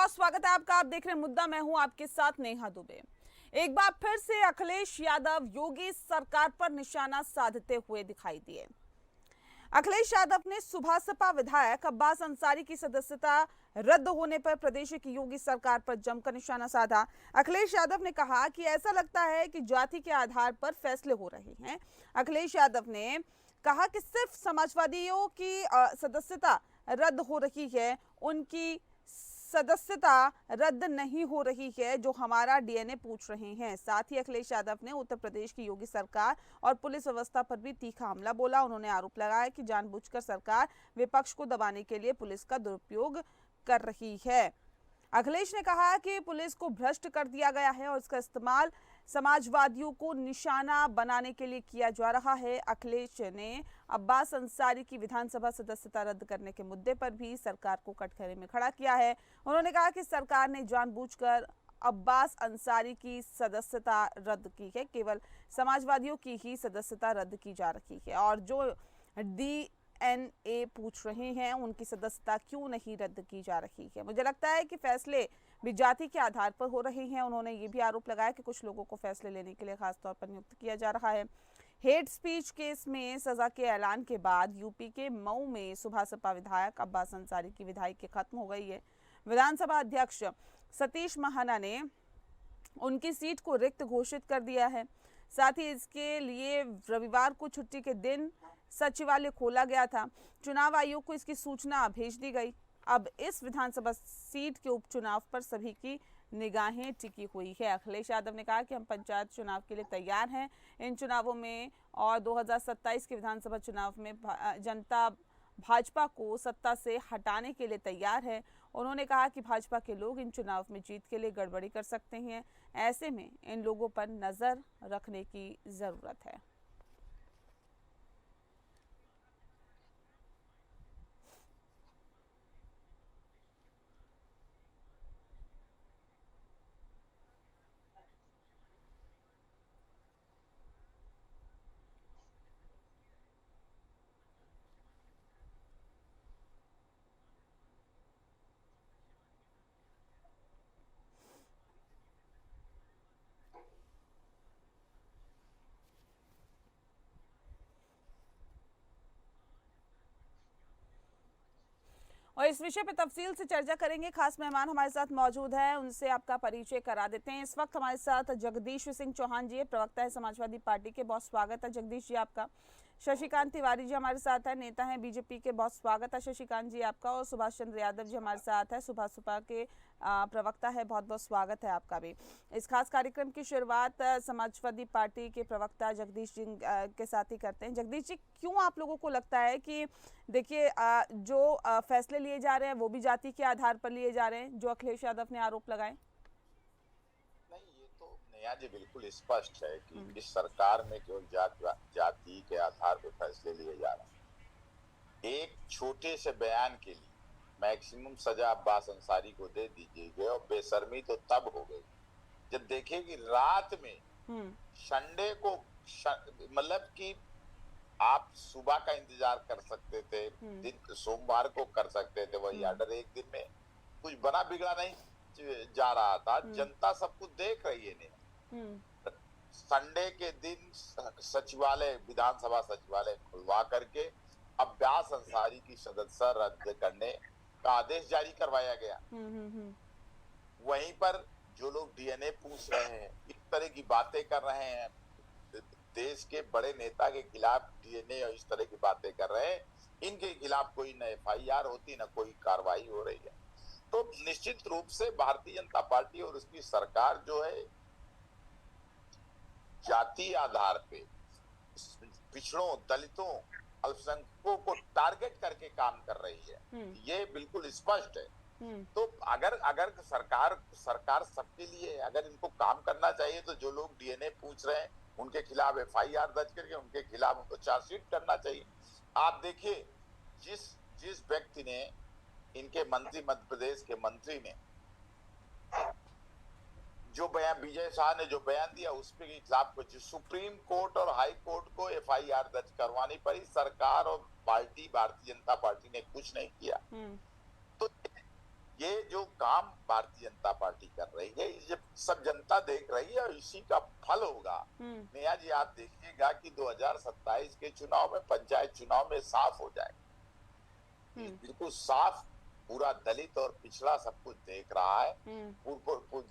बहुत स्वागत है आपका। आप देख रहे हैं मुद्दा, मैं हूं आपके साथ नेहा दुबे। एक बार फिर से अखिलेश यादव योगी सरकार पर निशाना साधते हुए दिखाई दिए। अखिलेश यादव ने सुबह सपा विधायक अब्बास अंसारी की सदस्यता रद्द होने पर प्रदेश की योगी सरकार पर जमकर निशाना साधा। अखिलेश यादव ने कहा कि ऐसा लगता है कि जाति के आधार पर फैसले हो रहे हैं। अखिलेश यादव ने कहा कि सिर्फ समाजवादियों की सदस्यता रद्द हो रही है, उनकी सदस्यता रद्द नहीं हो रही है जो हमारा डीएनए पूछ रहे हैं। साथ ही अखिलेश यादव ने उत्तर प्रदेश की योगी सरकार और पुलिस व्यवस्था पर भी तीखा हमला बोला। उन्होंने आरोप लगाया कि जानबूझकर सरकार विपक्ष को दबाने के लिए पुलिस का दुरुपयोग कर रही है। अखिलेश ने कहा कि पुलिस को भ्रष्ट कर दिया गया है और इसका इस्तेमाल समाजवादियों को निशाना बनाने के लिए किया जा रहा है। अखिलेश ने अब्बास अंसारी की विधानसभा सदस्यता रद्द करने के मुद्दे पर भी सरकार को कटघरे में खड़ा किया है। उन्होंने कहा कि सरकार ने जानबूझकर अब्बास अंसारी की सदस्यता रद्द की है, केवल समाजवादियों की ही सदस्यता रद्द की जा रही है और जो डीएनए पूछ रहे हैं उनकी सदस्यता क्यों नहीं रद्द की जा रही है। मुझे लगता है कि फैसले भी जाति के आधार पर हो रहे हैं। उन्होंने ये भी आरोप लगाया कि कुछ लोगों को फैसले लेने के लिए खासतौर पर नियुक्त किया जा रहा है। हेट स्पीच केस में सजा के ऐलान के बाद यूपी के मऊ में सुबह सपा विधायक अब्बास अंसारी की विधायकी खत्म हो गई है। विधानसभा अध्यक्ष सतीश महाना ने उनकी सीट को रिक्त घोषित कर दिया है। साथ ही इसके लिए रविवार को छुट्टी के दिन सचिवालय खोला गया था। चुनाव आयोग को इसकी सूचना भेज दी गई। अब इस विधानसभा सीट के उपचुनाव पर सभी की निगाहें टिकी हुई है। अखिलेश यादव ने कहा कि हम पंचायत चुनाव के लिए तैयार हैं। इन चुनावों में और 2027 के विधानसभा चुनाव में जनता भाजपा को सत्ता से हटाने के लिए तैयार है। उन्होंने कहा कि भाजपा के लोग इन चुनाव में जीत के लिए गड़बड़ी कर सकते हैं। ऐसे में इन लोगों पर नजर रखने की जरूरत है। और इस विषय पर तफसील से चर्चा करेंगे। खास मेहमान हमारे साथ मौजूद है, उनसे आपका परिचय करा देते हैं। इस वक्त हमारे साथ जगदीश सिंह चौहान जी, प्रवक्ता है समाजवादी पार्टी के। बहुत स्वागत है जगदीश जी आपका। शशिकांत तिवारी जी हमारे साथ है, नेता हैं बीजेपी के। बहुत स्वागत है शशिकांत जी आपका। और सुभाष चंद्र यादव जी हमारे साथ है, सुबह सुबह के प्रवक्ता है। बहुत बहुत स्वागत है आपका भी। इस खास कार्यक्रम की शुरुआत समाजवादी पार्टी के प्रवक्ता जगदीश सिंह के साथ ही करते हैं। जगदीश जी, क्यों आप लोगों को लगता है कि देखिए जो फैसले लिए जा रहे हैं वो भी जाति के आधार पर लिए जा रहे हैं, जो अखिलेश यादव ने आरोप लगाए? नहीं, ये तो नया जी बिल्कुल स्पष्ट है कि इस सरकार में केवल जाति के आधार पर फैसले लिए जा रहे हैं। एक छोटे से बयान के लिए मैक्सिमम सजा अब्बास अंसारी को दे दीजिए और बेशर्मी तो तब हो गई जब देखे कि रात में संडे को मतलब कि आप सुबह का इंतजार कर सकते थे, दिन सोमवार को कर सकते थे, वही ऑर्डर एक दिन में कुछ बना बिगड़ा नहीं जा रहा था। जनता सब कुछ देख रही है। संडे के दिन सचिवालय, विधानसभा सचिवालय खुलवा करके अब्बास अंसारी की सदस्यता रद्द करने का आदेश जारी करवाया गया। वहीं पर जो लोग डीएनए पूछ रहे हैं, इस तरह की बातें कर रहे हैं, देश के बड़े नेता के खिलाफ डीएनए और इस तरह की बातें कर रहे हैं, इनके खिलाफ कोई न एफआईआर होती न कोई कार्रवाई हो रही है। तो निश्चित रूप से भारतीय जनता पार्टी और उसकी सरकार जो है जाति आधार पे पिछड़ों, दलितों, अल्पसंख्यकों को टारगेट करके काम कर रही है। ये बिल्कुल स्पष्ट है। तो अगर सरकार सबके लिए, अगर इनको काम करना चाहिए तो जो लोग डीएनए पूछ रहे हैं उनके खिलाफ एफआईआर दर्ज करके उनके खिलाफ उनको चार्जशीट करना चाहिए। आप देखिए, जिस व्यक्ति ने, इनके मंत्री, मध्य प्रदेश के मंत्री ने जो बयान, विजय शाह ने जो बयान दिया, उसके खिलाफ कुछ सुप्रीम कोर्ट और हाई कोर्ट को एफआईआर दर्ज करवानी पड़ी। सरकार और पार्टी, भारतीय जनता पार्टी ने कुछ नहीं किया। तो ये जो काम भारतीय जनता पार्टी कर रही है, ये सब जनता देख रही है और इसी का फल होगा। नेहा जी, आप देखिएगा कि 2027 के चुनाव में, पंचायत चुनाव में साफ हो जाएगा, बिल्कुल साफ। पूरा दलित और पिछड़ा सब कुछ देख रहा है।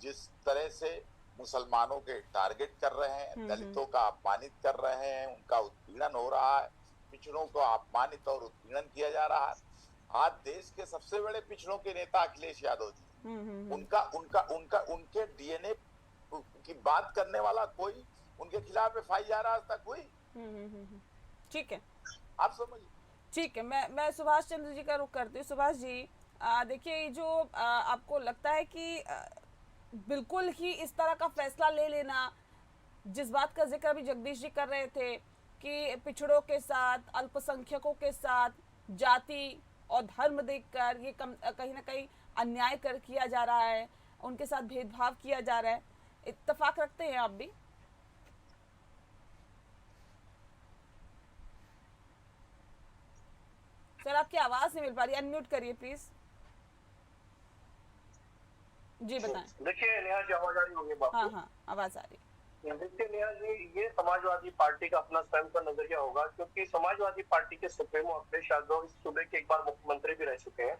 जिस तरह से मुसलमानों के टारगेट कर रहे हैं, दलितों का अपमानित कर रहे हैं, उनका उत्पीड़न हो रहा है, पिछड़ों को अपमानित और उत्पीड़न किया जा रहा है। आज देश के सबसे बड़े पिछड़ों के नेता अखिलेश यादव जी, उनके डीएनए की बात करने वाला कोई, उनके खिलाफ FIR आज तक हुई? ठीक है, आप समझिए। ठीक है, मैं सुभाष चंद्र जी का रुख करती हूँ। सुभाष जी, देखिए, जो आपको लगता है कि बिल्कुल ही इस तरह का फैसला ले लेना, जिस बात का जिक्र अभी जगदीश जी कर रहे थे कि पिछड़ों के साथ, अल्पसंख्यकों के साथ जाति और धर्म देखकर ये कहीं ना कहीं अन्याय किया जा रहा है, उनके साथ भेदभाव किया जा रहा है, इत्तेफाक रखते हैं आप भी? सर, आपकी आवाज नहीं मिल पा रही, अनम्यूट करिए प्लीज। जी बताएं। देखिए नेहा जी, आवाज आ रही होगी? हाँ हाँ, आवाज आ रही है। देखिए नेहा जी, ये समाजवादी पार्टी का अपना स्वयं का नजरिया होगा, क्योंकि समाजवादी पार्टी के सुप्रीमो अखिलेश यादव इस सूबे के एक बार मुख्यमंत्री भी रह चुके हैं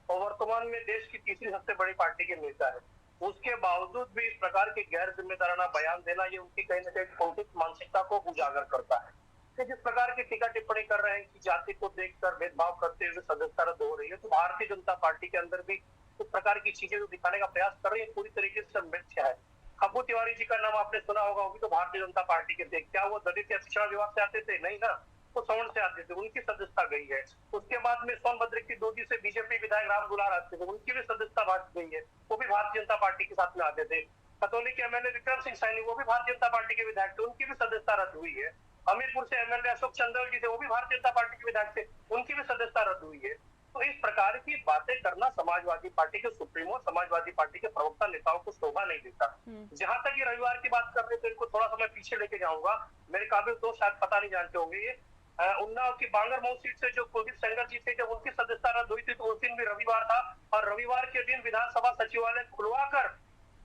और वर्तमान में देश की तीसरी सबसे बड़ी पार्टी के नेता है। उसके बावजूद भी इस प्रकार के गैर जिम्मेदाराना बयान देना, ये उनकी कहीं न कहीं कुंठित मानसिकता को उजागर करता है। कि जिस प्रकार की टीका टिप्पणी कर रहे हैं कि जाति को देखकर भेदभाव करते हुए सदस्यता रद्द हो रही है, तो भारतीय जनता पार्टी के अंदर भी इस प्रकार की चीजें जो दिखाने का प्रयास कर रही है, पूरी तरीके से मिथ्या है। अब्बू तिवारी जी का नाम आपने सुना होगा, वो भी तो भारतीय जनता पार्टी के थे। क्या वो दलित या पिछड़ा विभाग से आते थे? नहीं ना, वो सवर्ण से आते थे, उनकी सदस्यता गई है। उसके बाद में सोनभद्र की दोदी से बीजेपी विधायक राम दुलार आते थे, उनकी भी सदस्यता भाग गई है, वो भी भारतीय जनता पार्टी के साथ में आते थे। खतौली के एमएलए विक्रम सिंह सैनी, वो भी भारतीय जनता पार्टी के विधायक थे, उनकी भी सदस्यता रद्द हुई है। हमीरपुर से एमएलए अशोक चंदेल जी थे, वो भी भारतीय जनता पार्टी के विधायक थे, उनकी भी सदस्यता रद्द हुई है। तो इस प्रकार की बातें करना समाजवादी पार्टी के सुप्रीमो, समाजवादी पार्टी के प्रवक्ता नेताओं को शोभा नहीं देता। जहां तक ये रविवार की बात कर रहे थे, इनको थोड़ा सा मैं पीछे लेके जाऊंगा। मेरे काबिल दोस्त शायद पता नहीं जानते होंगे, ये उन्नाव की बांगरमऊ सीट से जो कुलदीप सेंगर जी थे, जब उनकी सदस्यता रद्द हुई थी, तो उस दिन भी रविवार था और रविवार के दिन विधानसभा सचिवालय खुलवाकर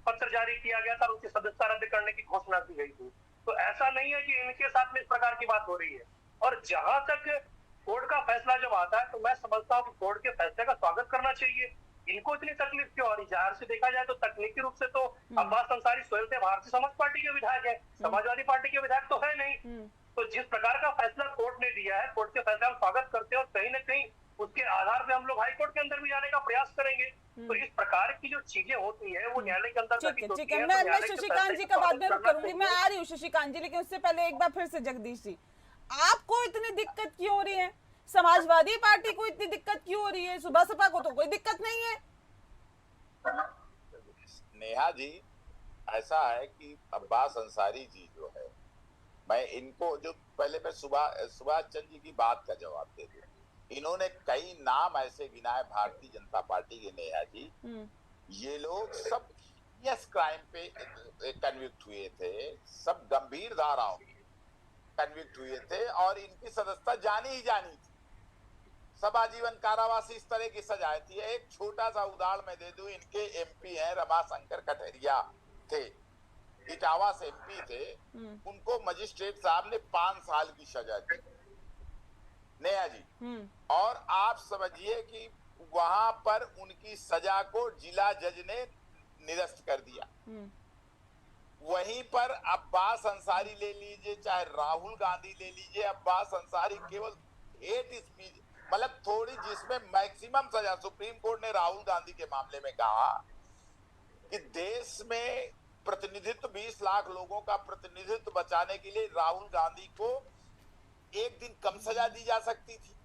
पत्र जारी किया गया था, उनकी सदस्यता रद्द करने की घोषणा की गई थी। तो ऐसा नहीं है कि इनके साथ में इस प्रकार की बात हो रही है। और जहां तक कोर्ट का फैसला जब आता है, तो मैं समझता हूँ कि कोर्ट के फैसले का स्वागत करना चाहिए। इनको इतनी तकलीफ क्यों? और जाहिर से देखा जाए तो तकनीकी रूप से तो अब्बास अंसारी स्वयं से भारतीय समाज पार्टी के विधायक है, समाजवादी पार्टी के विधायक तो है नहीं। तो जिस प्रकार का फैसला कोर्ट ने दिया है, कोर्ट के फैसला हम स्वागत करते हैं और कहीं ना कहीं उसके आधार पे हम लोग हाई कोर्ट के अंदर भी जाने का प्रयास करेंगे। तो इस प्रकार की जो चीजें होती है, वो न्यायालय के अंदर ठीक है, मैं शशिकांत जी का बाद में करूंगी, मैं आ रही हूँ शशिकांत जी, लेकिन उससे पहले एक बार फिर से जगदीश जी, आपको इतनी दिक्कत क्यों हो रही है? समाजवादी पार्टी को इतनी दिक्कत क्यों हो रही है? सुबह सपा को तो कोई दिक्कत नहीं है। नेहा जी, ऐसा है कि अब्बास अंसारी जी जो है, मैं इनको जो पहले मैं सुभाष चंद्र जी की बात का जवाब दे दूं। इन्होंने कई नाम ऐसे गिनाए भारतीय जनता पार्टी के, नेहा जी, ये लोग सब सीरियस क्राइम पे कन्विक्ट हुए थे, सब गंभीर धाराओं में कन्विक्ट हुए थे और इनकी सदस्यता जानी ही जानी थी। सब आजीवन कारावास इस तरह की सजाए थी। एक छोटा सा उदाहरण मैं दे दूं, इनके MP हैं रमाशंकर कठेरिया थे, इटावा से MP थे, उनको मजिस्ट्रेट साहब ने 5 साल की सजा दी, नेहा जी। और आप समझिए कि वहां पर उनकी सजा को जिला जज ने निरस्त कर दिया। वहीं पर अब्बास अंसारी ले लीजिए, चाहे राहुल गांधी ले लीजिए, अब्बास अंसारी केवल हेट स्पीच, मतलब थोड़ी, जिसमें मैक्सिमम सजा, सुप्रीम कोर्ट ने राहुल गांधी के मामले में कहा कि देश में प्रतिनिधित्व, 20 लाख लोगों का प्रतिनिधित्व बचाने के लिए राहुल गांधी को एक दिन कम सजा दी जा सकती थी।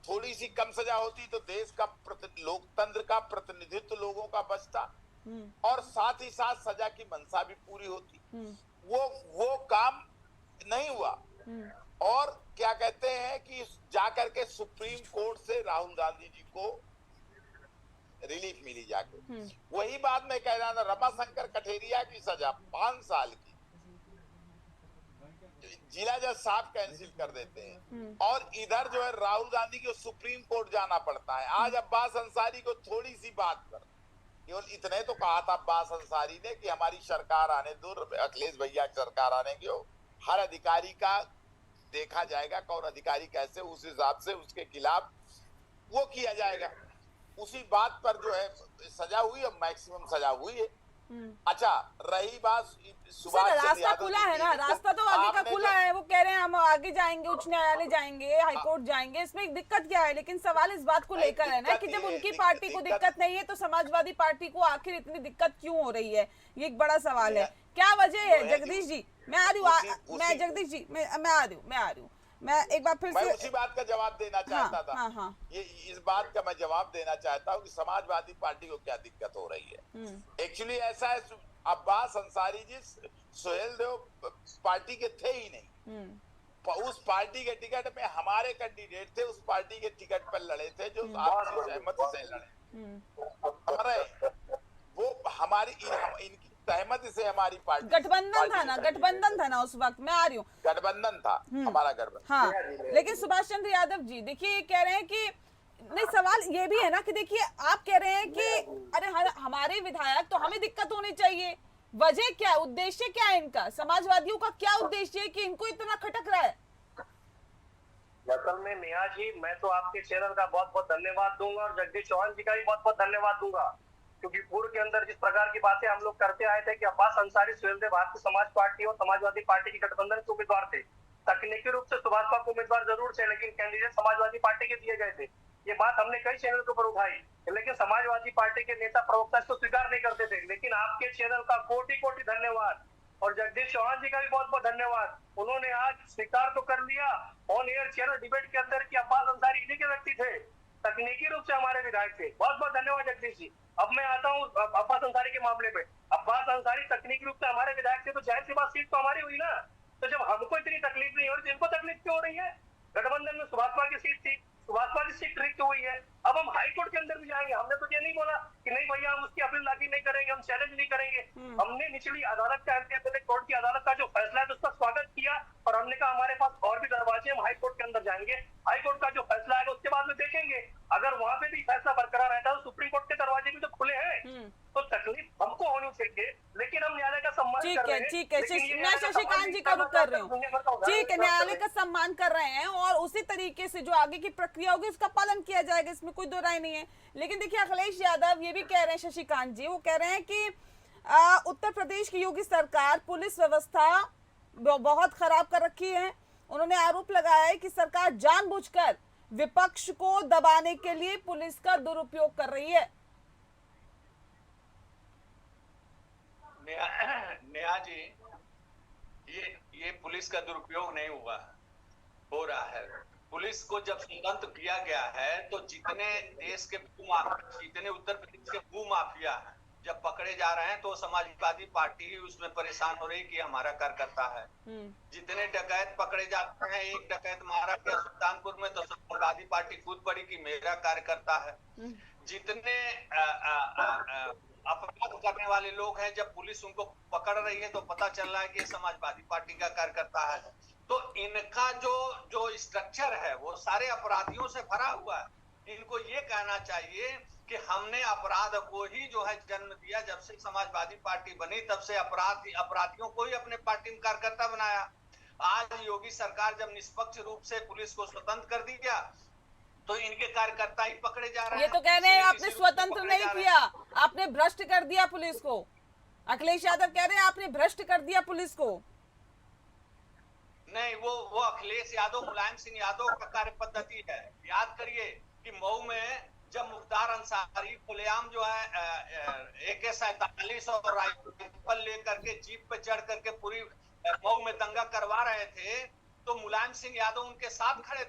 थोड़ी सी कम सजा होती तो देश का लोकतंत्र का प्रतिनिधित्व लोगों का बचता और साथ ही साथ सजा की मंशा भी पूरी होती। वो काम नहीं हुआ। और क्या कहते हैं कि जाकर के सुप्रीम कोर्ट से राहुल गांधी जी को रिलीफ मिली जाके। वही बात मैं कह रहा था, रमाशंकर कठेरिया की सजा 5 साल की, जिला जज साहब कैंसिल कर देते हैं और इधर जो है राहुल गांधी को सुप्रीम कोर्ट जाना पड़ता है। आज अब्बास अंसारी को थोड़ी सी बात पर केवल इतने तो कहा था अब्बास अंसारी ने कि हमारी सरकार आने दो, अखिलेश भैया की सरकार आने की, हर अधिकारी का देखा जाएगा कौन अधिकारी कैसे, उस हिसाब से उसके खिलाफ वो किया जाएगा। उसी बात पर जो है सजा हुई है, मैक्सिमम सजा हुई है। अच्छा, रही बात सुभाष चंद्र रास्ता यादव खुला है ना, रास्ता तो आगे का खुला है। वो कह रहे हैं हम आगे जाएंगे, उच्च न्यायालय जाएंगे, हाईकोर्ट जाएंगे, इसमें एक दिक्कत क्या है? लेकिन सवाल इस बात को लेकर है ना कि जब उनकी पार्टी को दिक्कत नहीं है तो समाजवादी पार्टी को आखिर इतनी दिक्कत क्यों हो रही है? ये एक बड़ा सवाल है। क्या वजह है जगदीश जी? मैं आ रही हूँ, मैं जगदीश जी मैं आ रही हूँ। मैं एक बार फिर मैं से उसी बात का जवाब देना चाहता था। हाँ। ये इस बात का मैं जवाब देना चाहता हूँ कि समाजवादी पार्टी को क्या दिक्कत हो रही है। एक्चुअली ऐसा है, अब्बास अंसारी जी सुहेल देव पार्टी के थे ही नहीं। उस पार्टी के टिकट में हमारे कैंडिडेट थे, उस पार्टी के टिकट पर लड़े थे जो आपसी सहमति से लड़े। हमारे वो हमारी इनकी सहमति से हमारी पार्टी, गठबंधन था ना उस वक्त। मैं आ रही हूँ, गठबंधन था हमारा गठबंधन। हाँ, लेकिन सुभाष चंद्र यादव जी देखिए ये कह रहे हैं कि नहीं, सवाल ये भी है ना कि देखिए आप कह रहे हैं कि अरे हमारे विधायक तो हमें दिक्कत होनी चाहिए। वजह क्या है, उद्देश्य क्या है इनका? समाजवादियों का क्या उद्देश्य है कि इनको इतना खटक रहा है? असल में नेहा जी, मैं तो आपके चैनल का बहुत बहुत धन्यवाद दूंगा और जगदीश चौहान जी का भी बहुत बहुत धन्यवाद दूंगा, क्योंकि पूर्व के अंदर जिस प्रकार की बातें हम लोग करते आए थे कि अब्बास अंसारी सुहेल देव भारतीय समाज पार्टी और समाजवादी पार्टी के गठबंधन के उम्मीदवार थे। तकनीकी रूप से सुभाष बाबू उम्मीदवार जरूर थे, लेकिन कैंडिडेट समाजवादी पार्टी के दिए गए थे। ये बात हमने कई चैनल के ऊपर उठाई, लेकिन समाजवादी पार्टी के नेता प्रवक्ता इसको स्वीकार नहीं करते थे। लेकिन आपके चैनल का कोटि कोटि धन्यवाद और जगदीश चौहान जी का भी बहुत बहुत धन्यवाद। उन्होंने आज स्वीकार तो कर लिया ऑन एयर चैनल डिबेट के अंदर कि अब्बास अंसारी इन्हीं के व्यक्ति थे, तकनीकी रूप से हमारे विधायक थे। बहुत बहुत धन्यवाद जगदीश जी। अब मैं आता हूँ अब्बास अंसारी के मामले पे। अब्बास अंसारी तकनीकी रूप से हमारे विधायक थे, तो जाहिर सी बात सीट तो हमारी हुई ना। तो जब हमको इतनी तकलीफ नहीं हो रही, इनको तकलीफ क्यों हो रही है? गठबंधन में सुभाषपा की सीट थी, सुभाषपा की सीट रिक्त हुई है। अब हम हाई कोर्ट के अंदर भी जाएंगे। हमने तो ये नहीं बोला कि नहीं भैया हम उसकी अपील दाखिल नहीं करेंगे, हम चैलेंज नहीं करेंगे। हमने निचली अदालत का, कोर्ट की अदालत का जो फैसला है उसका स्वागत किया और हमने कहा हमारे पास और भी दरवाजे, हम हाई कोर्ट के अंदर जाएंगे। हाई कोर्ट का जो फैसला आएगा उसके बाद में देखेंगे। अगर वहां पे भी फैसला बरकरार रहता है तो सुप्रीम कोर्ट के दरवाजे भी तो खुले हैं। तो तकलीफ हमको होनी चाहिए, लेकिन हम न्यायालय का सम्मान कर रहे हैं। ठीक है, मैं शशिकांत जी का रुख कर रही हूँ। ठीक है, न्यायालय का सम्मान कर रहे हैं और उसी तरीके से जो आगे की प्रक्रिया होगी उसका पालन किया जाएगा, इसमें कोई दो राय नहीं है। लेकिन देखिए अखिलेश यादव ये भी कह रहे हैं, शशिकांत जी वो कह रहे हैं कि उत्तर प्रदेश की योगी सरकार पुलिस व्यवस्था बहुत खराब कर रखी है। उन्होंने आरोप लगाया है कि सरकार जानबूझकर विपक्ष को दबाने के लिए पुलिस का दुरुपयोग कर रही है। नेहा जी, ये पुलिस का दुरुपयोग नहीं हुआ, हो रहा है। पुलिस को जब स्वतंत्र किया गया है तो जितने देश के जितने उत्तर प्रदेश के भू माफिया हैं जब पकड़े जा रहे हैं तो समाजवादी पार्टी ही उसमें परेशान हो रही कि हमारा कार्यकर्ता है। जितने डकैत पकड़े जाते हैं, एक डकैत मारा गया सुल्तानपुर में तो समाजवादी पार्टी कूद पड़ी कि मेरा कार्यकर्ता है। जितने अपराध करने वाले लोग हैं, जब पुलिस उनको पकड़ रही है तो पता चल रहा है कि समाजवादी पार्टी का कार्यकर्ता है। तो इनका जो स्ट्रक्चर है वो सारे अपराधियों से भरा हुआ है। इनको ये कहना चाहिए कि हमने अपराध को ही जो है जन्म दिया। जब से समाजवादी पार्टी बनी तब से अपराधियों को ही अपने पार्टी में कार्यकर्ता बनाया। आज योगी सरकार जब निष्पक्ष रूप से पुलिस को स्वतंत्र कर दिया तो इनके कार्यकर्ता ही पकड़े जा रहे हैं। ये तो कह रहे हैं आपने स्वतंत्र नहीं किया, आपने भ्रष्ट कर दिया पुलिस को। अखिलेश यादव कह रहे हैं आपने भ्रष्ट कर दिया पुलिस को। नहीं, वो अखिलेश यादव, मुलायम सिंह यादव का कार्य पद्धति है। याद करिए कि मऊ में जब मुख्तार अंसारी खुलेआम जो है AK-47 और राइफल लेकर के जीप पे चढ़ करके पूरी मऊ में दंगा करवा रहे थे तो मुलायम सिंह यादव उनके साथ खड़े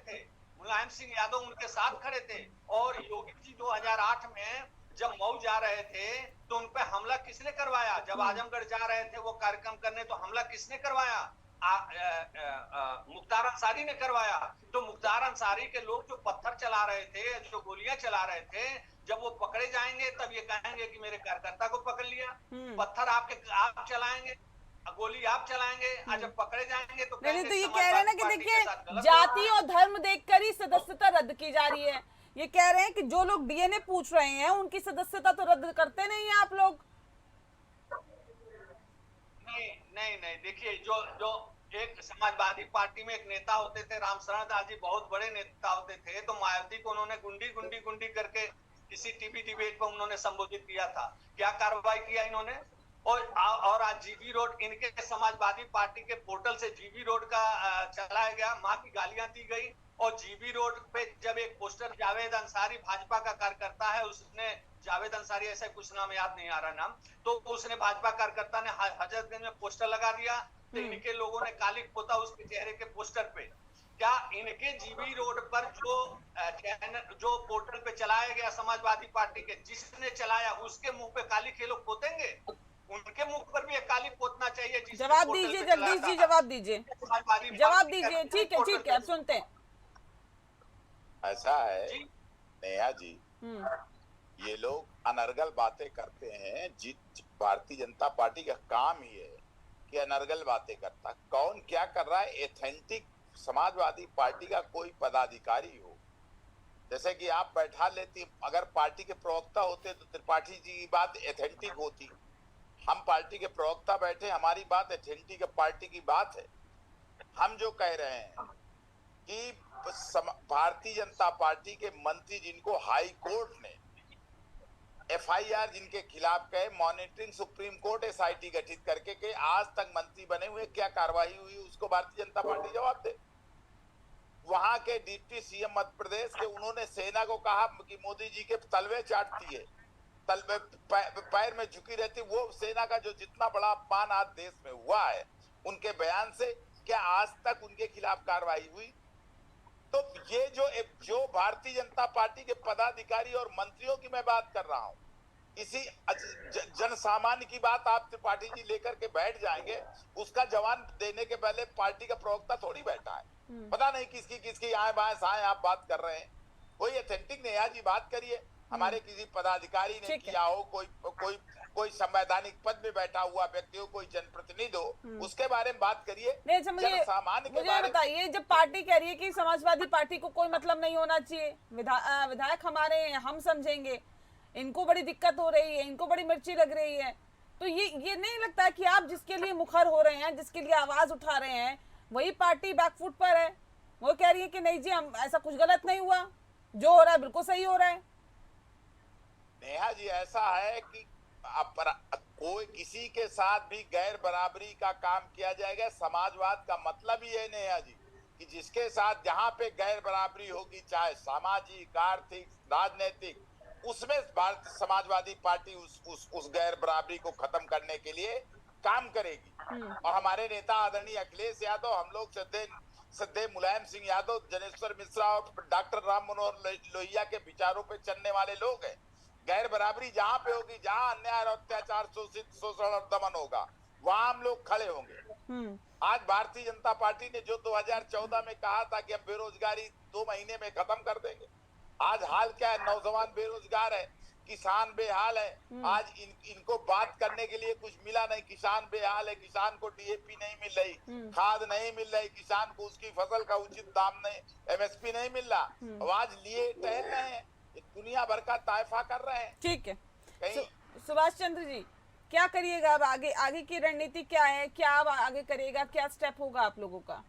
थे। और योगी जी 2008 में जब मऊ जा रहे थे तो उन पे हमला किसने करवाया? जब आजमगढ़ जा रहे थे वो कार्यक्रम करने तो हमला किसने करवाया? मुख्तार अंसारी ने करवाया। तो मुख्तार अंसारी के लोग जो पत्थर चला रहे थे, जो गोलियां चला रहे थे, जब वो पकड़े जाएंगे तब ये कहेंगे कि मेरे कार्यकर्ता को पकड़ लिया। पत्थर आप चलाएंगे। गोली आप चलाएंगे, आज जब पकड़े जाएंगे तो नहीं कहेंगे तो ये कह रहे हैं ना कि समाजवादी पार्टी के देखिए साथ गलत हो जाति रहा है। और धर्म देखकर ही सदस्यता रद्द की जा रही है। ये कह रहे हैं कि जो लोग डीएनए पूछ रहे हैं उनकी सदस्यता तो रद्द करते नहीं है आप लोग। नहीं नहीं नहीं, देखिए जो जो एक समाजवादी पार्टी में एक नेता होते थे राम शरण दास जी, बहुत बड़े नेता होते थे, तो मायावती को उन्होंने गुंडी गुंडी गुंडी करके किसी टीवी डिबेट पर उन्होंने संबोधित किया था। क्या कार्रवाई किया इन्होंने? और आज जीबी रोड इनके समाजवादी पार्टी के पोर्टल से जीबी रोड का चलाया गया, मां की गालियां दी गई। और जीबी रोड पे जब एक पोस्टर, जावेद अंसारी भाजपा का कार्यकर्ता है, उसने जावेद अंसारी ऐसा कुछ नाम याद नहीं आ रहा नाम, तो उसने भाजपा कार्यकर्ता ने हजरतगंज में पोस्टर लगा दिया, तो इनके लोगों ने कालिक पोता उसके चेहरे के पोस्टर पे। क्या इनके जीबी रोड पर जो चैनल जो पोर्टल पे चलाया गया समाजवादी पार्टी के, जिसने चलाया उसके मुंह पे काली खेलो पोतेंगे? उनके मुख पर भी एक काली पोतना चाहिए। जवाब दीजिए जगदीश जी, जवाब दीजिए, जवाब दीजिए। ठीक है आप सुनते हैं। ऐसा है नेहा जी, ये लोग अनर्गल बातें करते हैं। भारतीय जनता पार्टी का काम ही है कि अनर्गल बातें करता। कौन क्या कर रहा है? एथेंटिक समाजवादी पार्टी का कोई पदाधिकारी हो, जैसे कि आप बैठा लेती, अगर पार्टी के प्रवक्ता होते तो त्रिपाठी जी की बात एथेंटिक होती। हम पार्टी के प्रवक्ता बैठे, हमारी बात एथेंटिक पार्टी की बात है। हम जो कह रहे हैं कि भारतीय जनता पार्टी के मंत्री जिनको हाई कोर्ट ने एफआईआर जिनके खिलाफ कहे, मॉनिटरिंग सुप्रीम कोर्ट एसआईटी गठित करके के आज तक मंत्री बने हुए, क्या कार्रवाई हुई उसको भारतीय जनता पार्टी जवाब दे। वहां के डिप्टी सीएम मध्य प्रदेश के, उन्होंने सेना को कहा कि मोदी जी के तलवे चाटती है, तलवे पैर में झुकी रहती। वो सेना का जो जितना बड़ा अपमान आज देश में हुआ है, उनके बयान से क्या आज तक उनके खिलाफ कार्रवाई हुई? तो ये जो भारतीय जनता पार्टी के पदाधिकारी और मंत्रियों की मैं बात कर रहा हूं, इसी जन सामान्य की बात आप त्रिपाठी जी लेकर के बैठ जाएंगे, उसका जवाब देने के पहले पार्टी का प्रवक्ता थोड़ी बैठा है। पता नहीं किसकी किसकी आए बाएं साएं आप बात कर रहे हैं। कोई एथेंटिक नेहा जी बात करिए, हमारे किसी पदाधिकारी ने किया हो, कोई संवैधानिक पद में बैठा हुआ व्यक्ति हो, कोई जनप्रतिनिधि हो, उसके बारे में बात करिए। सामान्य मुझे बताइए, जब पार्टी कह रही है कि समाजवादी पार्टी को कोई मतलब नहीं होना चाहिए, विधायक हमारे हम समझेंगे, इनको बड़ी दिक्कत हो रही है, इनको बड़ी मिर्ची लग रही है, तो ये नहीं लगता कि आप जिसके लिए मुखर हो रहे हैं, जिसके लिए आवाज उठा रहे हैं, वही पार्टी बैकफुट पर है? वो कह रही है कि नहीं जी, हम ऐसा कुछ गलत नहीं हुआ, जो हो रहा है बिल्कुल सही हो रहा है। नेहा जी, ऐसा है कि कोई किसी के साथ भी गैर बराबरी का काम किया जाएगा। समाजवाद का मतलब ही है नेहा जी कि जिसके साथ जहां पे गैर बराबरी होगी, चाहे सामाजिक, आर्थिक, राजनीतिक, उसमें भारतीय समाजवादी पार्टी उस गैर बराबरी को खत्म करने के लिए काम करेगी। और हमारे नेता आदरणीय अखिलेश यादव, हम लोग श्रद्धेय मुलायम सिंह यादव, जनेश्वर मिश्रा और डॉक्टर राम मनोहर लोहिया के विचारों पे चलने वाले लोग हैं। गैर बराबरी जहां पे होगी, जहां अन्याय और अत्याचार, शोषण और दमन होगा, वहां हम लोग खड़े होंगे। आज भारतीय जनता पार्टी ने जो 2014 में कहा था कि हम बेरोजगारी 2 महीने में खत्म कर देंगे, आज हाल क्या है? नौजवान बेरोजगार है, किसान बेहाल है। आज इनको बात करने के लिए कुछ मिला नहीं। किसान बेहाल है, किसान को डीएपी नहीं मिल रही, खाद नहीं मिल रही, किसान को उसकी फसल का उचित दाम नहीं, एमएसपी नहीं मिल रहा। आज लिए टहल रहे हैं, दुनिया भर का तायफा कर रहे हैं। ठीक है, सुभाष चंद्र जी, क्या करिएगा अब? आगे की रणनीति क्या है? क्या अब आगे करिएगा? क्या स्टेप होगा आप लोगों का?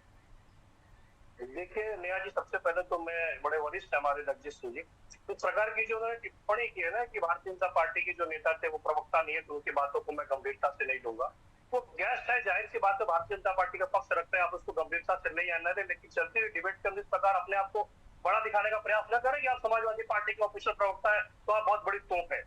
देखिए नेहा जी, सबसे पहले तो मैं, बड़े वरिष्ठ हमारे जगदीश सिंह जी, तो सरकार की जो उन्होंने टिप्पणी की है ना कि भारतीय जनता पार्टी के जो नेता थे वो प्रवक्ता नहीं है, तो उनकी बातों को मैं गंभीरता से नहीं लूंगा। वो गेस्ट है, जाहिर सी बात है भारतीय जनता पार्टी का पक्ष रखते हैं, आप उसको गंभीरता से नहीं आना दे, लेकिन चलती हुई डिबेट के अंदर इस प्रकार अपने आप को बड़ा दिखाने का प्रयास न करें कि आप समाजवादी पार्टी के ऑफिशियल प्रवक्ता है तो आप बहुत बड़ी तोप है।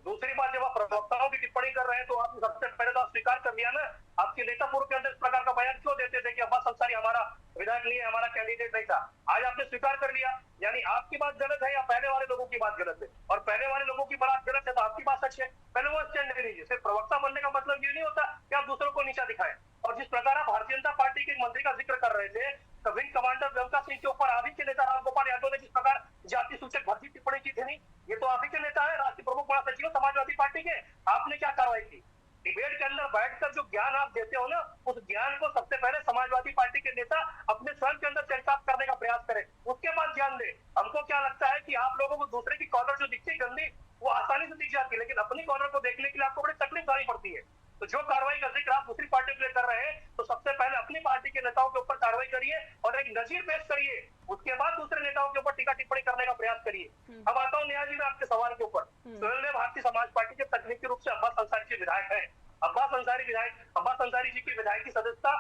दूसरी बात, जब आप प्रवक्ताओं की टिप्पणी कर रहे हैं तो आपने सबसे पहले तो स्वीकार कर लिया ना, आपके नेता पूर्व के अंदर इस प्रकार का बयान क्यों देते थे कि अब्बास अंसारी हमारा विधायक नहीं है, हमारा कैंडिडेट नहीं था? आज आपने स्वीकार कर लिया, यानी आपकी बात गलत है या पहले वाले लोगों की बात गलत है? और पहले वाले लोगों की बात गलत है तो आपकी बात सच है। पहले वो स्टैंड ले लीजिए। सिर्फ प्रवक्ता बनने का मतलब ये नहीं होता कि आप दूसरों को नीचा दिखाएं। और जिस प्रकार आप भारतीय जनता पार्टी के मंत्री का जिक्र कर रहे थे, विंग कमांडर व्यवका सिंह के ऊपर आप ही के नेता रामगोपाल यादव ने जिस प्रकार जाति सूचक भर्ती टिप्पणी की थी, नहीं, ये तो आप ही के नेता है, राष्ट्रीय प्रमुख बड़ा सचिव समाजवादी पार्टी के, आपने क्या कार्रवाई की? डिबेट के अंदर बैठकर जो ज्ञान आप देते हो ना, उस ज्ञान को सबसे पहले समाजवादी पार्टी के नेता अपने स्वयं के अंदर चरितार्थ करने का प्रयास करें, उसके बाद ज्ञान दे। हमको क्या लगता है कि आप लोगों को दूसरे की कॉलर जो दिखती है गंदी, वो आसानी से दिख जाती है, लेकिन अपनी कॉलर को देखने के लिए आपको बड़ी तकलीफ उठानी पड़ती है। तो जो कार्रवाई का जिक्र आप दूसरी पार्टी के लिए कर रहे हैं, तो सबसे पहले अपनी पार्टी के नेताओं के ऊपर कार्रवाई करिए और एक नजीर पेश करिए, उसके बाद दूसरे नेताओं के ऊपर टीका टिप्पणी करने का प्रयास करिए। अब आता हूँ नेहा जी मैं आपके सवाल के ऊपर। सुहेलदेव भारतीय समाज पार्टी के तकनीकी रूप से अब्बास अंसारी जी विधायक है। अब्बास अंसारी जी की विधायक की सदस्यता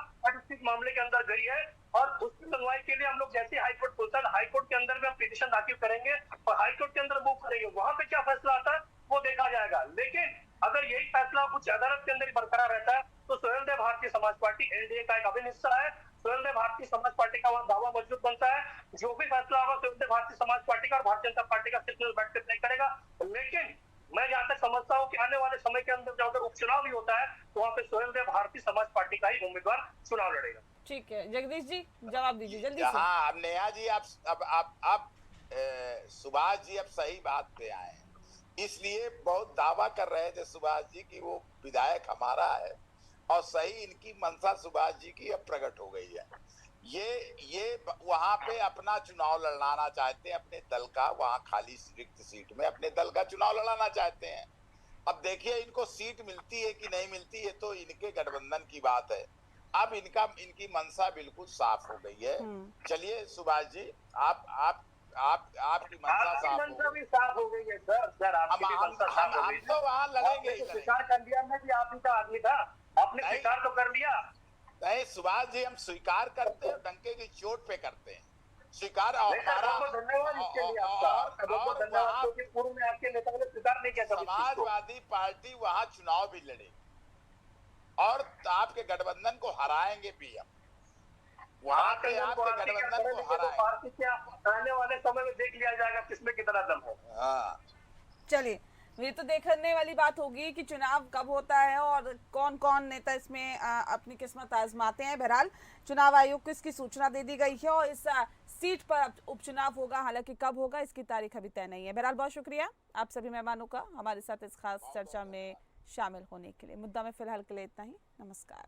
इस मामले के अंदर गई है और उसकी सुनवाई के लिए हम लोग जैसे हाईकोर्ट खुलता है, हाईकोर्ट के अंदर में हम पिटीशन दाखिल करेंगे और हाईकोर्ट के अंदर मूव करेंगे, वहां पे क्या फैसला आता है वो देखा जाएगा। लेकिन अगर यही फैसला उच्च अदालत के अंदर ही बरकरार रहता है तो सुहेलदेव भारतीय समाज पार्टी एनडीए का एक अभिन्न हिस्सा है। सुहेलदेव भारतीय समाज पार्टी का वहां दावा मजबूत बनता है। जो भी फैसला होगा सुहेलदेव भारतीय समाज पार्टी का और भारतीय जनता पार्टी का सिर्फ बैठ कर तय करेगा। लेकिन मैं जहां तक समझता हूँ कि आने वाले समय के अंदर जब अगर उपचुनाव भी होता है तो वहां पे सुहेलदेव भारतीय समाज पार्टी का ही उम्मीदवार चुनाव लड़ेगा। ठीक है जगदीश जी जवाब दीजिए जल्दी से। हाँ अब नेहा जी आप सुभाष जी अब सही बात पे आए हैं, इसलिए बहुत दावा कर रहे थे सुभाष जी कि वो विधायक हमारा है और सही इनकी मंशा सुभाष जी की अब प्रकट हो गई है। ये वहां पे अपना चुनाव लड़ाना चाहते हैं, अपने दल का वहां खाली रिक्त सीट में अपने दल का चुनाव लड़ाना चाहते हैं। अब देखिए इनको सीट मिलती है कि नहीं मिलती है तो इनके गठबंधन की बात है। अब इनकी मंशा बिल्कुल साफ हो गई है। चलिए सुभाष जी आपकी मंशा साफ भी साफ हो गई है सर आपकी भी मंशा साफ हो गई है। हम तो वहां लड़ेंगे ही स्वीकार कर लिया मैं कि आप ही का आदमी था, आपने स्वीकार तो कर लिया। नहीं सुभाष जी हम स्वीकार करते हैं, डंके की चोट पे करते हैं स्वीकार। और धन्यवाद इसके लिए आपका धन्यवाद, क्योंकि पूर्व में आपके नेताओं ने स्वीकार नहीं किया। समाजवादी पार्टी वहां चुनाव भी लड़ेगी और आपके गठबंधन को हराएंगे भी हम वहां पे आपके गठबंधन को हराएंगे। क्या आने वाले समय में देख लिया जाएगा किसमें कितना दम है। हाँ चलिए ये तो देखने वाली बात होगी कि चुनाव कब होता है और कौन कौन नेता इसमें अपनी किस्मत आजमाते हैं। बहरहाल चुनाव आयोग को इसकी सूचना दे दी गई है और इस सीट पर उपचुनाव होगा, हालांकि कब होगा इसकी तारीख अभी तय नहीं है। बहरहाल बहुत शुक्रिया आप सभी मेहमानों का हमारे साथ इस खास चर्चा में शामिल होने के लिए। मुद्दा में फिलहाल के लिए इतना ही। नमस्कार।